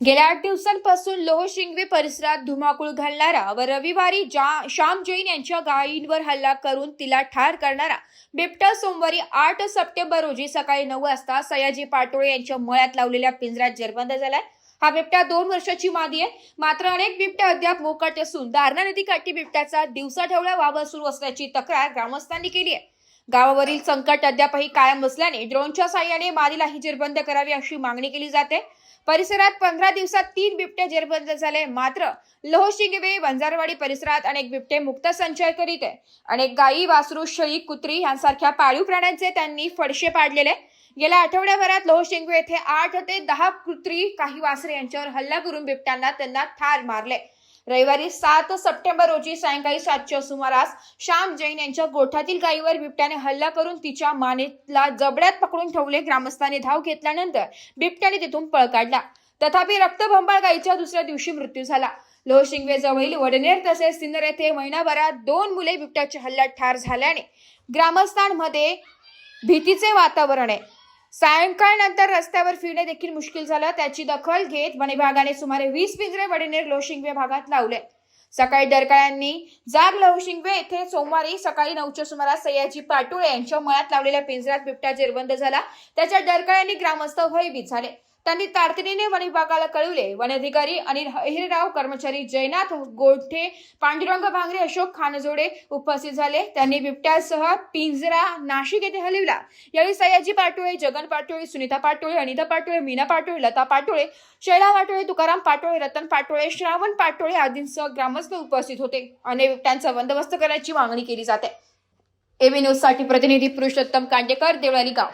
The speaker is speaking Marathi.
गेल्या 8 दिवसांपासून लोहशिंगवे परिसरात धुमाकूळ घालणारा व रविवारी श्याम जैन यांच्या गायींवर हल्ला करून तिला ठार करणारा बिबट्या सोमवारी 8 सप्टेंबर रोजी सकाळी 9 वाजता सयाजी पाटोळे यांच्या मळ्यात लावलेल्या पिंजऱ्यात जेरबंद झालाय। हा बिबट्या 2 वर्षाची मादी आहे। मात्र अनेक बिबट्या अद्याप मोकाट असून दारणा नदीकाठी बिबट्याचा दिवसाढवळ्या वावर सुरू असल्याची तक्रार ग्रामस्थांनी केली आहे। गावावरील संकट अद्यापही कायम असल्याने ड्रोनच्या साहाय्याने मादीलाही जेरबंद करावी अशी मागणी केली जाते। परिसरात 15 दिवसात 3 बिबटे जेरबंद झाले। मात्र लोहशिंगवे वंजारवाडी परिसरात अनेक बिबटे मुक्त संचार करीत आहे। अनेक गायी, वासरू, शेळी, कुत्री यांसारख्या पाळीव प्राण्यांचे त्यांनी फडशे पाडलेले। गेल्या आठवड्याभरात लोहशिंगवे येथे 8 ते 10 कुत्री, काही वासरे यांच्यावर हल्ला करून बिबट्यांना त्यांना ठार मारले। रविवारी 7 सप्टेंबर रोजी सायंकाळी 7च्या सुमारास श्याम जैन यांच्या गोठ्यातील गायीवर बिबट्याने हल्ला करून तिच्या मानेला जबड्यात पकडून ठेवले। ग्रामस्थांनी धाव घेतल्यानंतर बिबट्याने तिथून पळ काढला। तथापि रक्तबंबाळ गायीच्या दुसऱ्या दिवशी मृत्यू झाला। लोहशिंगवे जवळील वडनेर तसेच सिन्नर येथे महिनाभरात 2 मुले बिबट्याच्या हल्ल्यात ठार झाल्याने ग्रामस्थांमध्ये भीतीचे वातावरण आहे। सायंकाळनंतर रस्त्यावर फिरणे देखील मुश्किल झालं। त्याची दखल घेत वन विभागाने सुमारे 20 पिंजरे वडनेर लोहशिंगवे भागात लावले। सकाळी डरकाळ्यांनी जाग लोहशिंगवे येथे सोमवारी सकाळी 9च्या सुमारास सयाजी पाटोळे यांच्या मळ्यात लावलेल्या पिंजऱ्यात बिबट्या जेरबंद झाला। त्याच्या डरकाळ्यांनी ग्रामस्थ भयभीत झाले। त्यांनी तातडीने वन विभागाला कळवले। वन अधिकारी अनिल अहिरराव, कर्मचारी जयनाथ गोठे, पांडुरंग भांगरे, अशोक खानजोडे उपस्थित झाले। त्यांनी बिबट्यासह पिंजरा नाशिक येथे हलविला। यावेळी सयाजी पाटोळे, जगन पाटोळे, सुनीता पाटोळे, अनिता पाटोळे, मीना पाटोळे, लता पाटोळे, शैला पाटोळे, तुकाराम पाटोळे, रतन पाटोळे, श्रावण पाटोळे आदींसह ग्रामस्थ उपस्थित होते। अनेक बिबट्यांचा बंदोबस्त करण्याची मागणी केली जाते। एबी न्यूज साठी प्रतिनिधी पुरुषोत्तम कांडेकर, देवळाली गाव।